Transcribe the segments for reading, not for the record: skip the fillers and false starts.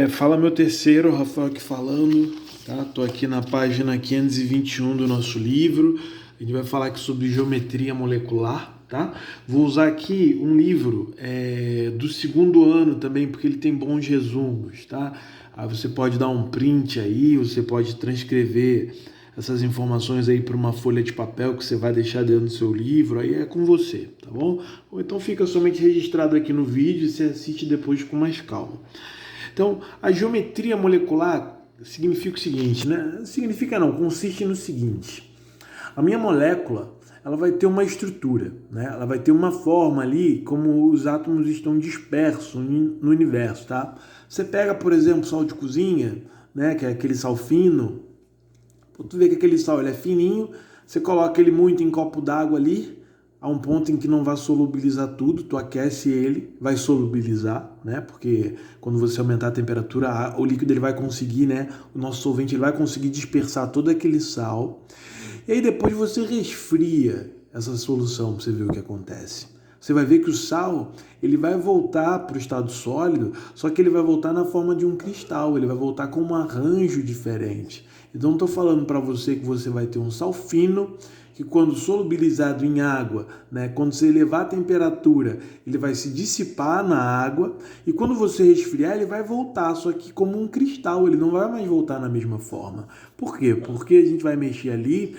Fala meu terceiro, Rafael aqui falando, tá? Tô aqui na página 521 do nosso livro. A gente vai falar aqui sobre geometria molecular, tá? Vou usar aqui um livro do segundo ano também, porque ele tem bons resumos, tá? Aí você pode dar um print aí, você pode transcrever essas informações aí para uma folha de papel que você vai deixar dentro do seu livro, aí é com você, tá bom? Ou então fica somente registrado aqui no vídeo e você assiste depois com mais calma. Então, a geometria molecular significa o seguinte, né? Significa não, consiste no seguinte. A minha molécula, ela vai ter uma estrutura, né? Ela vai ter uma forma ali como os átomos estão dispersos no universo, tá? Você pega, por exemplo, sal de cozinha, né? Que é aquele sal fino. Tu vê que aquele sal ele é fininho, você coloca ele muito em copo d'água ali, a um ponto em que não vai solubilizar tudo, tu aquece ele, vai solubilizar, né? Porque quando você aumentar a temperatura, o líquido ele vai conseguir, né? O nosso solvente ele vai conseguir dispersar todo aquele sal. E aí depois você resfria essa solução para você ver o que acontece. Você vai ver que o sal ele vai voltar para o estado sólido, só que ele vai voltar na forma de um cristal, ele vai voltar com um arranjo diferente. Então estou falando para você que você vai ter um sal fino, que quando solubilizado em água, né, quando você elevar a temperatura, ele vai se dissipar na água, e quando você resfriar, ele vai voltar, só que como um cristal, ele não vai mais voltar na mesma forma. Por quê? Porque a gente vai mexer ali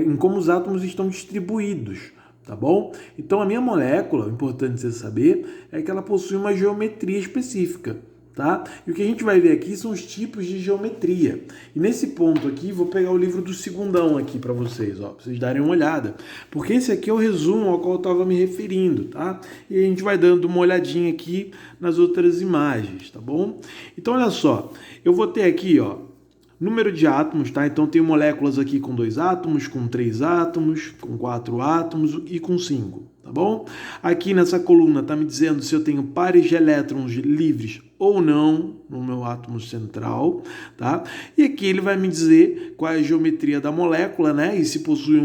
em como os átomos estão distribuídos. Tá bom? Então a minha molécula, importante você saber, é que ela possui uma geometria específica, tá? E o que a gente vai ver aqui são os tipos de geometria. E nesse ponto aqui, vou pegar o livro do segundão aqui para vocês, ó, pra vocês darem uma olhada. Porque esse aqui é o resumo ao qual eu estava me referindo, tá? E a gente vai dando uma olhadinha aqui nas outras imagens, tá bom? Então olha só, eu vou ter aqui, ó, número de átomos, tá? Então tem moléculas aqui com 2 átomos, com 3 átomos, com 4 átomos e com 5, tá bom? Aqui nessa coluna tá me dizendo se eu tenho pares de elétrons livres ou não no meu átomo central, tá? E aqui ele vai me dizer qual é a geometria da molécula, né? E se possui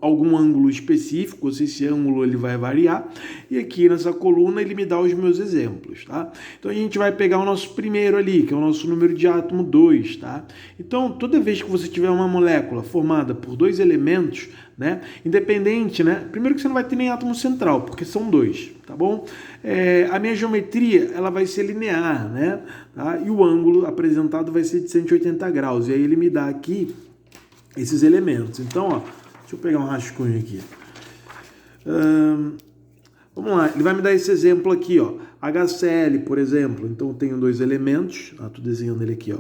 algum ângulo específico, ou se esse ângulo ele vai variar. E aqui nessa coluna ele me dá os meus exemplos, tá? Então a gente vai pegar o nosso primeiro ali, que é o nosso número de átomo 2, tá? Então toda vez que você tiver uma molécula formada por 2 elementos, né? Independente, né? Primeiro que você não vai ter nem átomo central, porque são 2, tá bom? A minha geometria, ela vai ser linear, né? Tá? E o ângulo apresentado vai ser de 180 graus. E aí ele me dá aqui esses elementos. Então, ó, deixa eu pegar um rascunho aqui. Vamos lá, ele vai me dar esse exemplo aqui, ó. HCl, por exemplo. Então, eu tenho 2 elementos. Estou desenhando ele aqui, ó.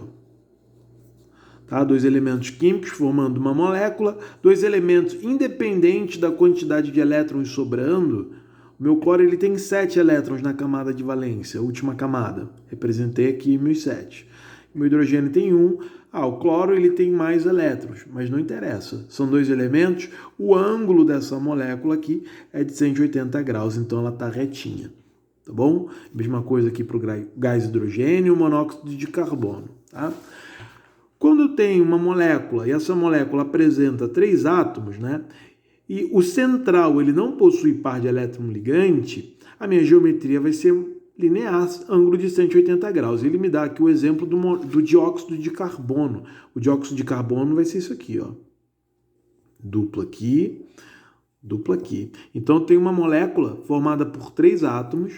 Tá? 2 elementos químicos formando uma molécula, 2 elementos independentes da quantidade de elétrons sobrando. O meu cloro ele tem 7 elétrons na camada de valência, a última camada. Representei aqui meus 7. O meu hidrogênio tem 1. O cloro ele tem mais elétrons, mas não interessa. São 2 elementos. O ângulo dessa molécula aqui é de 180 graus, então ela está retinha. Tá bom? Mesma coisa aqui para o gás hidrogênio e o monóxido de carbono. Tá? Quando eu tenho uma molécula e essa molécula apresenta 3 átomos, né? E o central ele não possui par de elétron ligante, a minha geometria vai ser linear, ângulo de 180 graus. Ele me dá aqui o exemplo do dióxido de carbono. O dióxido de carbono vai ser isso aqui, ó. Dupla aqui. Então, eu tenho uma molécula formada por 3 átomos.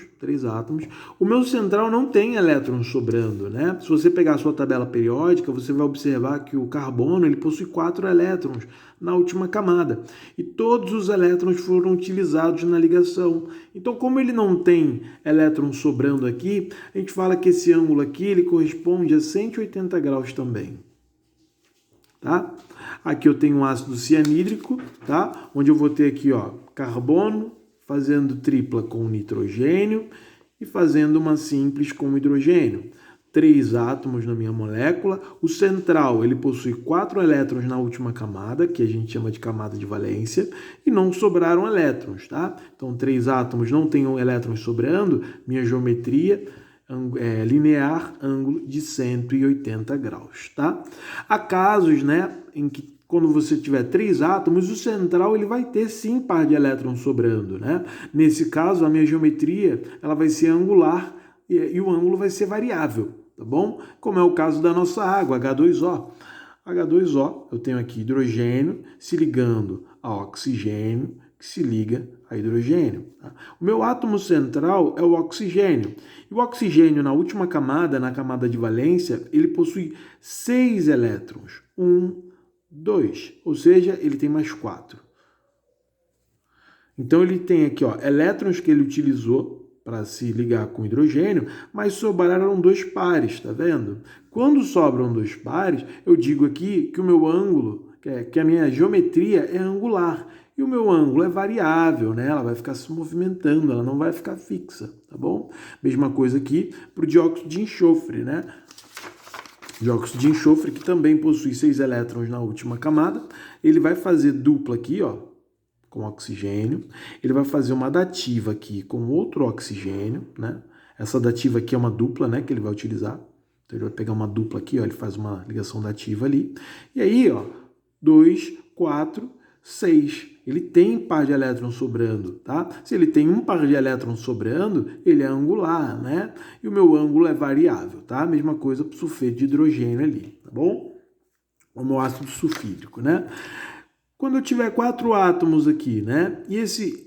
O meu central não tem elétrons sobrando, né? Se você pegar a sua tabela periódica, você vai observar que o carbono ele possui 4 elétrons na última camada. E todos os elétrons foram utilizados na ligação. Então, como ele não tem elétrons sobrando aqui, a gente fala que esse ângulo aqui ele corresponde a 180 graus também. Tá? Aqui eu tenho um ácido cianídrico, tá? Onde eu vou ter aqui, ó, carbono fazendo tripla com nitrogênio e fazendo uma simples com hidrogênio. 3 átomos na minha molécula. O central, ele possui 4 elétrons na última camada, que a gente chama de camada de valência, e não sobraram elétrons, tá? Então, 3 átomos não têm elétrons sobrando, minha geometria linear, ângulo de 180 graus, tá? Há casos, né, em que quando você tiver 3 átomos, o central ele vai ter sim par de elétrons sobrando, né? Nesse caso, a minha geometria ela vai ser angular e o ângulo vai ser variável, tá bom? Como é o caso da nossa água, H2O. H2O, eu tenho aqui hidrogênio se ligando a oxigênio, que se liga a hidrogênio. Tá? O meu átomo central é o oxigênio. E o oxigênio, na última camada, na camada de valência, ele possui 6 elétrons. 1, 2. Ou seja, ele tem mais 4. Então, ele tem aqui, ó, elétrons que ele utilizou para se ligar com hidrogênio, mas sobraram 2 pares, tá vendo? Quando sobram 2 pares, eu digo aqui que o meu ângulo, que a minha geometria é angular. E o meu ângulo é variável, né? Ela vai ficar se movimentando, ela não vai ficar fixa, tá bom? Mesma coisa aqui para o dióxido de enxofre, né? Dióxido de enxofre, que também possui 6 elétrons na última camada, ele vai fazer dupla aqui, ó, com oxigênio, ele vai fazer uma dativa aqui com outro oxigênio, né? Essa dativa aqui é uma dupla, né, que ele vai utilizar. Então ele vai pegar uma dupla aqui, ó, ele faz uma ligação dativa ali. E aí, ó, 2, 4, 6. Ele tem par de elétrons sobrando, tá? Se ele tem um par de elétrons sobrando, ele é angular, né? E o meu ângulo é variável, tá? Mesma coisa para o sulfeto de hidrogênio ali, tá bom? O meu ácido sulfídrico, né? Quando eu tiver 4 átomos aqui, né? E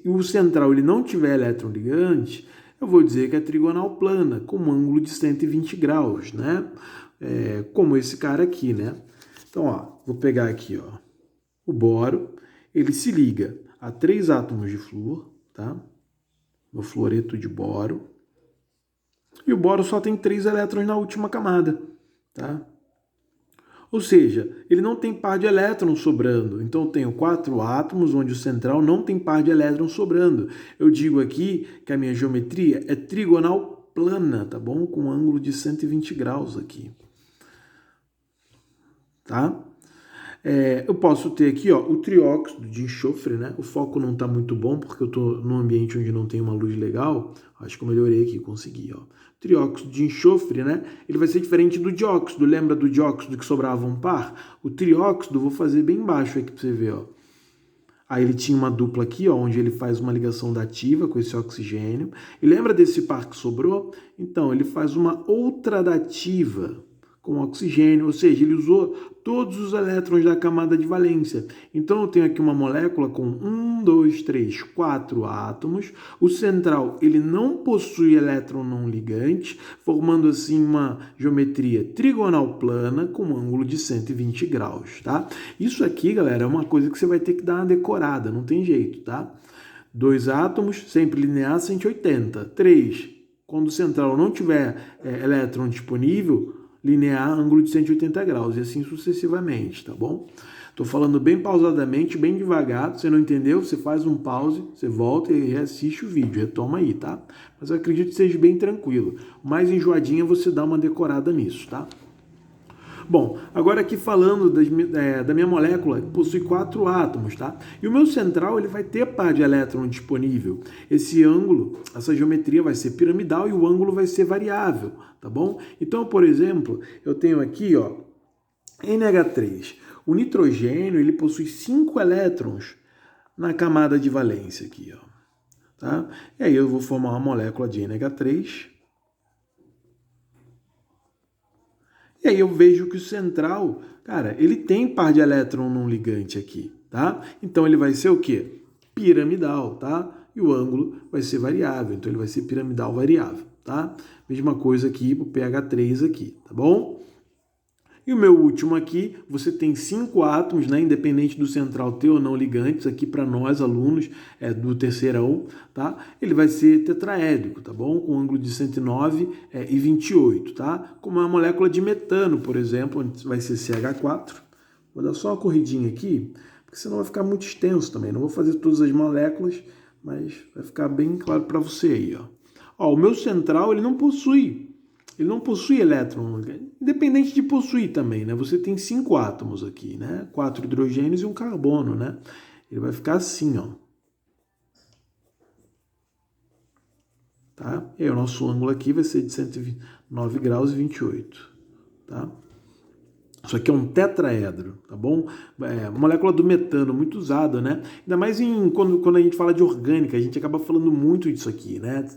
o central ele não tiver elétron ligante, eu vou dizer que é trigonal plana, com um ângulo de 120 graus, né? Como esse cara aqui, né? Então, ó, vou pegar aqui, ó, o boro, ele se liga a 3 átomos de flúor, tá? O fluoreto de boro. E o boro só tem 3 elétrons na última camada, tá? Ou seja, ele não tem par de elétrons sobrando. Então, eu tenho 4 átomos, onde o central não tem par de elétrons sobrando. Eu digo aqui que a minha geometria é trigonal plana, tá bom? Com um ângulo de 120 graus aqui. Tá? Eu posso ter aqui, ó, o trióxido de enxofre, né? O foco não está muito bom, porque eu estou num ambiente onde não tem uma luz legal. Acho que eu melhorei aqui, consegui, ó. Trióxido de enxofre, né? Ele vai ser diferente do dióxido. Lembra do dióxido que sobrava um par? O trióxido, vou fazer bem embaixo aqui para você ver, ó. Aí ele tinha uma dupla aqui, ó, onde ele faz uma ligação dativa com esse oxigênio. E lembra desse par que sobrou? Então, ele faz uma outra dativa com oxigênio, ou seja, ele usou todos os elétrons da camada de valência. Então, eu tenho aqui uma molécula com 1, 2, 3, 4 átomos. O central, ele não possui elétron não ligante, formando assim uma geometria trigonal plana com um ângulo de 120 graus, tá? Isso aqui, galera, é uma coisa que você vai ter que dar uma decorada, não tem jeito, tá? 2 átomos, sempre linear, 180. 3, quando o central não tiver elétron disponível, linear, ângulo de 180 graus, e assim sucessivamente, tá bom? Tô falando bem pausadamente, bem devagar. Se você não entendeu, você faz um pause, você volta e reassiste o vídeo, retoma aí, tá? Mas eu acredito que seja bem tranquilo. O mais enjoadinho é você dar uma decorada nisso, tá? Bom, agora aqui falando da minha molécula, que possui 4 átomos, tá? E o meu central, ele vai ter par de elétron disponível. Esse ângulo, essa geometria vai ser piramidal e o ângulo vai ser variável, tá bom? Então, por exemplo, eu tenho aqui, ó, NH3. O nitrogênio, ele possui 5 elétrons na camada de valência aqui, ó, tá? E aí eu vou formar uma molécula de NH3. E aí eu vejo que o central, cara, ele tem par de elétron não ligante aqui, tá? Então ele vai ser o quê? Piramidal, tá? E o ângulo vai ser variável, então ele vai ser piramidal variável, tá? Mesma coisa aqui pro pH3 aqui, tá bom? E o meu último aqui, você tem 5 átomos, né, independente do central ter ou não ligantes, aqui para nós, alunos do terceirão, tá? Ele vai ser tetraédrico, tá bom? Com ângulo de 109 e 28, tá? Como uma molécula de metano, por exemplo, onde vai ser CH4. Vou dar só uma corridinha aqui, porque senão vai ficar muito extenso também. Não vou fazer todas as moléculas, mas vai ficar bem claro para você aí, ó. Ó, o meu central, ele não possui elétron, independente de possuir também, né? Você tem 5 átomos aqui, né? 4 hidrogênios e um carbono, né? Ele vai ficar assim, ó. Tá? E aí o nosso ângulo aqui vai ser de 109 graus e 28, tá? Isso aqui é um tetraedro, tá bom? Molécula do metano, muito usada, né? Ainda mais quando a gente fala de orgânica, a gente acaba falando muito disso aqui, né?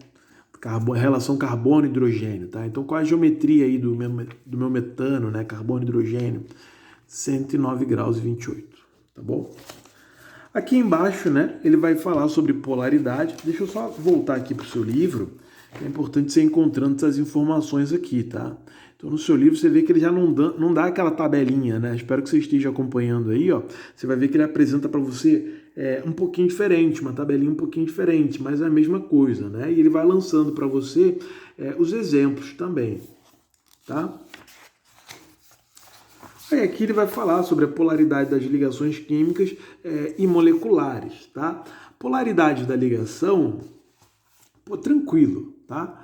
relação carbono-hidrogênio, tá? Então, qual é a geometria aí do meu metano, né? Carbono-hidrogênio? 109 graus e 28, tá bom? Aqui embaixo, né, ele vai falar sobre polaridade. Deixa eu só voltar aqui para o seu livro. É importante você ir encontrando essas informações aqui, tá? Então, no seu livro, você vê que ele já não dá aquela tabelinha, né? Espero que você esteja acompanhando aí, ó. Você vai ver que ele apresenta para você um pouquinho diferente, uma tabelinha um pouquinho diferente, mas é a mesma coisa, né? E ele vai lançando para você os exemplos também, tá? Aí aqui ele vai falar sobre a polaridade das ligações químicas e moleculares, tá? Polaridade da ligação, pô, tranquilo, tá?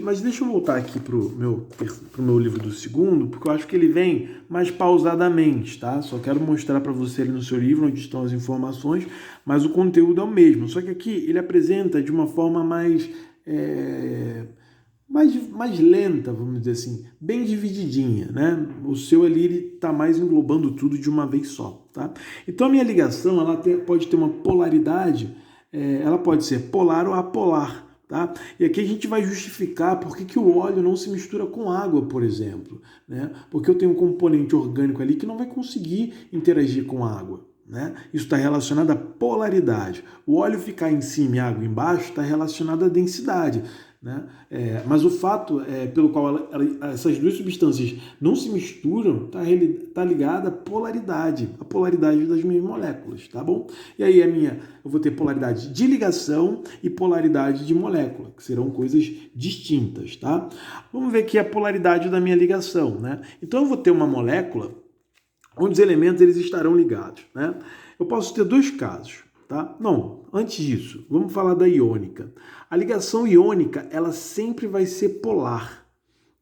Mas deixa eu voltar aqui pro meu livro do segundo, porque eu acho que ele vem mais pausadamente, tá? Só quero mostrar para você ali no seu livro onde estão as informações, mas o conteúdo é o mesmo. Só que aqui ele apresenta de uma forma mais lenta, vamos dizer assim, bem divididinha, né? O seu ali ele está mais englobando tudo de uma vez só, tá? Então a minha ligação ela pode ter uma polaridade, ela pode ser polar ou apolar, tá? E aqui a gente vai justificar por que o óleo não se mistura com água, por exemplo, né? Porque eu tenho um componente orgânico ali que não vai conseguir interagir com água, né? Isso está relacionado à polaridade. O óleo ficar em cima e a água embaixo está relacionado à densidade, né? Mas o fato pelo qual essas duas substâncias não se misturam está ligado à polaridade das minhas moléculas, tá bom? E aí eu vou ter polaridade de ligação e polaridade de molécula, que serão coisas distintas, tá? Vamos ver aqui a polaridade da minha ligação, né? Então eu vou ter uma molécula onde os elementos eles estarão ligados, né? Eu posso ter dois casos. Tá? Não, antes disso, vamos falar da iônica. A ligação iônica, ela sempre vai ser polar,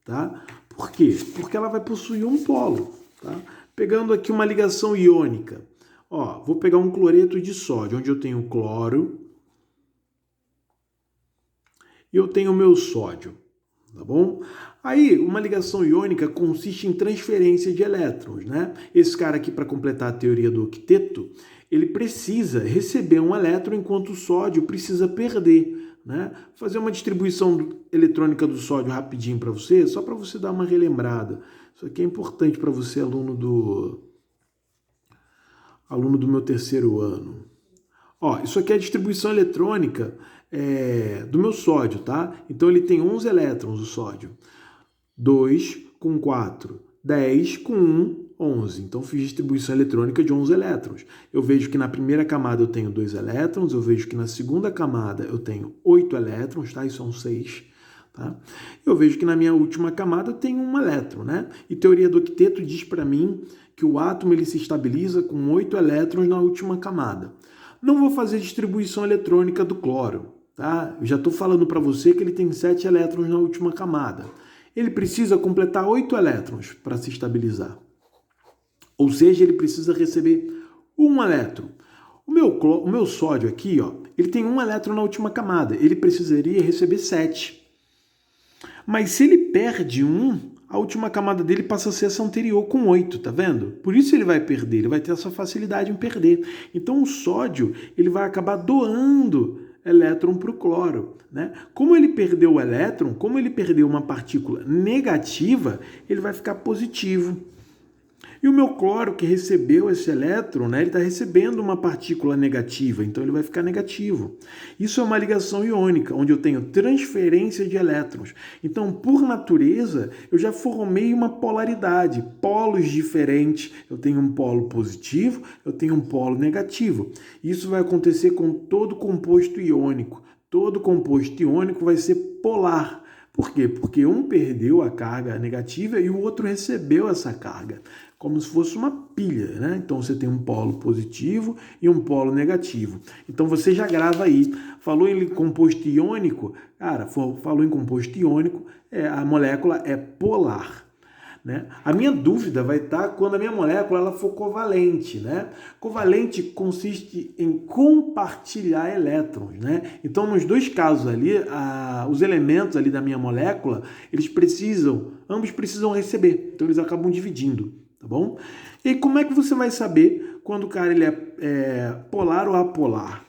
tá? Por quê? Porque ela vai possuir um polo, tá? Pegando aqui uma ligação iônica, ó, vou pegar um cloreto de sódio, onde eu tenho cloro e eu tenho o meu sódio, tá bom? Aí, uma ligação iônica consiste em transferência de elétrons, né? Esse cara aqui, para completar a teoria do octeto, ele precisa receber um elétron enquanto o sódio precisa perder, né? Vou fazer uma distribuição eletrônica do sódio rapidinho para você, só para você dar uma relembrada. Isso aqui é importante para você, aluno do meu terceiro ano. Ó, isso aqui é a distribuição eletrônica do meu sódio, tá? Então ele tem 11 elétrons, o sódio. 2 com 4, 10 com 1, 11. Então fiz distribuição eletrônica de 11 elétrons. Eu vejo que na primeira camada eu tenho 2 elétrons, eu vejo que na segunda camada eu tenho 8 elétrons, tá? Isso são 6. Tá? Eu vejo que na minha última camada eu tenho 1 elétron, né? E teoria do octeto diz para mim que o átomo ele se estabiliza com 8 elétrons na última camada. Não vou fazer distribuição eletrônica do cloro, tá? Eu já estou falando para você que ele tem 7 elétrons na última camada. Ele precisa completar 8 elétrons para se estabilizar. Ou seja, ele precisa receber 1 elétron. O meu sódio aqui, ó, ele tem 1 elétron na última camada. Ele precisaria receber 7. Mas se ele perde 1, a última camada dele passa a ser essa anterior com 8, tá vendo? Por isso ele vai perder, ele vai ter essa facilidade em perder. Então o sódio ele vai acabar doando elétron para o cloro, né? Como ele perdeu o elétron, como ele perdeu uma partícula negativa, ele vai ficar positivo. E o meu cloro que recebeu esse elétron, né, ele está recebendo uma partícula negativa, então ele vai ficar negativo. Isso é uma ligação iônica, onde eu tenho transferência de elétrons. Então, por natureza, eu já formei uma polaridade, polos diferentes. Eu tenho um polo positivo, eu tenho um polo negativo. Isso vai acontecer com todo composto iônico. Todo composto iônico vai ser polar. Por quê? Porque um perdeu a carga negativa e o outro recebeu essa carga, como se fosse uma pilha, né? Então você tem um polo positivo e um polo negativo. Então você já grava aí. Falou em composto iônico, cara, falou em composto iônico, a molécula é polar. Né? A minha dúvida vai estar quando a minha molécula ela for covalente, né? Covalente consiste em compartilhar elétrons, né? Então, nos dois casos ali, os elementos ali da minha molécula, ambos precisam receber, então eles acabam dividindo, tá bom? E como é que você vai saber quando o cara ele é polar ou apolar?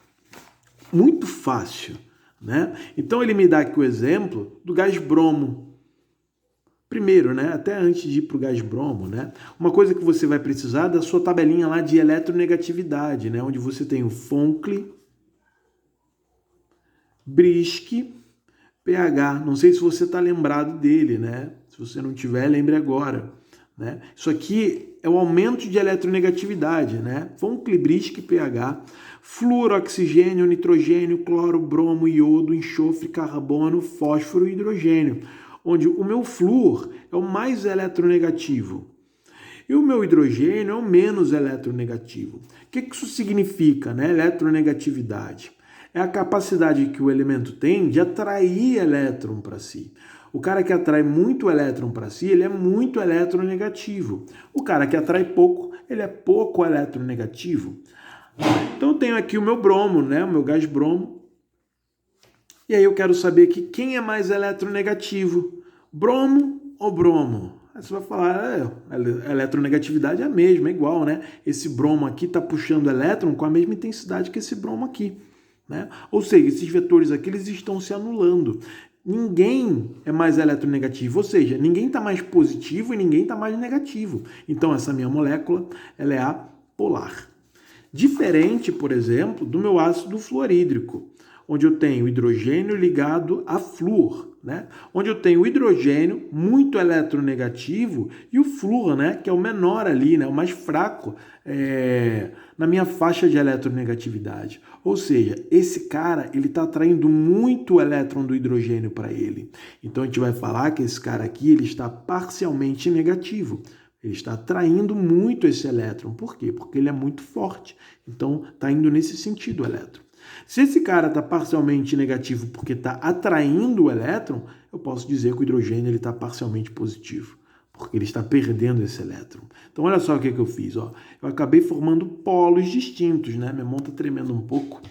Muito fácil, né? Então ele me dá aqui o exemplo do gás bromo. Primeiro, né, até antes de ir para o gás bromo, né, uma coisa que você vai precisar da sua tabelinha lá de eletronegatividade, né, onde você tem o Fonckel, Brisk, pH. Não sei se você está lembrado dele, né? Se você não tiver, lembre agora. Né? Isso aqui é o aumento de eletronegatividade, né? Fonckel, Brisk, pH, flúor, oxigênio, nitrogênio, cloro, bromo, iodo, enxofre, carbono, fósforo e hidrogênio, onde o meu flúor é o mais eletronegativo e o meu hidrogênio é o menos eletronegativo. O que isso significa, né? Eletronegatividade é a capacidade que o elemento tem de atrair elétron para si. O cara que atrai muito elétron para si, ele é muito eletronegativo. O cara que atrai pouco, ele é pouco eletronegativo. Então eu tenho aqui o meu bromo, né? O meu gás bromo. E aí eu quero saber aqui quem é mais eletronegativo, bromo ou bromo? Aí você vai falar, a eletronegatividade é a mesma, é igual, né? Esse bromo aqui está puxando elétron com a mesma intensidade que esse bromo aqui. Né? Ou seja, esses vetores aqui eles estão se anulando. Ninguém é mais eletronegativo, ou seja, ninguém está mais positivo e ninguém está mais negativo. Então essa minha molécula ela é apolar. Diferente, por exemplo, do meu ácido fluorídrico, onde eu tenho hidrogênio ligado a flúor, né? Onde eu tenho o hidrogênio muito eletronegativo e o flúor, né? Que é o menor ali, né? O mais fraco na minha faixa de eletronegatividade. Ou seja, esse cara ele está atraindo muito elétron do hidrogênio para ele. Então a gente vai falar que esse cara aqui ele está parcialmente negativo. Ele está atraindo muito esse elétron. Por quê? Porque ele é muito forte. Então está indo nesse sentido o elétron. Se esse cara está parcialmente negativo porque está atraindo o elétron, eu posso dizer que o hidrogênio está parcialmente positivo, porque ele está perdendo esse elétron. Então olha só o que eu fiz. Ó. Eu acabei formando polos distintos, né? Minha mão está tremendo um pouco.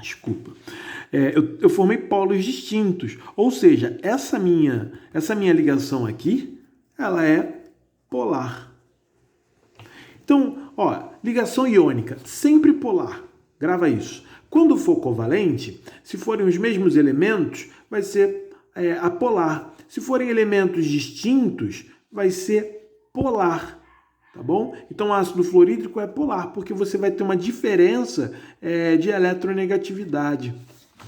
Desculpa. Eu formei polos distintos. Ou seja, essa minha ligação aqui, ela é polar. Então, ó, ligação iônica, sempre polar. Grava isso. Quando for covalente, se forem os mesmos elementos, vai ser apolar. Se forem elementos distintos, vai ser polar. Tá bom? Então, o ácido fluorídrico é polar, porque você vai ter uma diferença de eletronegatividade.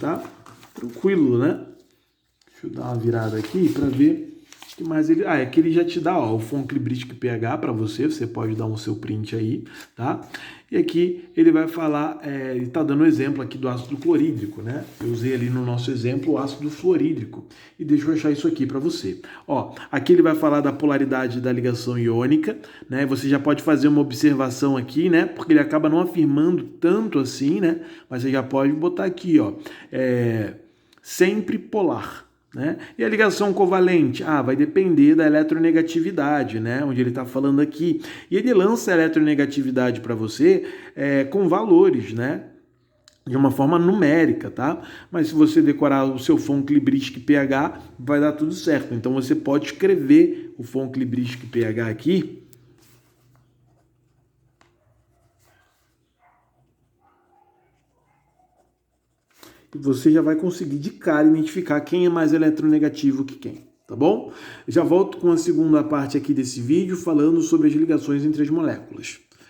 Tá? Tranquilo, né? Deixa eu dar uma virada aqui para ver o que mais ele... é que ele já te dá o Fonckel, Brisk, pH para você pode dar um seu print aí, tá? E aqui ele vai falar, ele está dando um exemplo aqui do ácido clorídrico, né? Eu usei ali no nosso exemplo o ácido fluorídrico. E deixa eu achar isso aqui para você. Ó, aqui ele vai falar da polaridade da ligação iônica, né? Você já pode fazer uma observação aqui, né? Porque ele acaba não afirmando tanto assim, né? Mas você já pode botar aqui, ó, sempre polar. Né? E a ligação covalente? Vai depender da eletronegatividade, né? Onde ele está falando aqui. E ele lança a eletronegatividade para você com valores, né? De uma forma numérica, tá? Mas se você decorar o seu Fonckel, Brisk, pH, vai dar tudo certo. Então você pode escrever o Fonckel, Brisk, pH aqui. E você já vai conseguir de cara identificar quem é mais eletronegativo que quem, tá bom? Já volto com a segunda parte aqui desse vídeo falando sobre as ligações entre as moléculas.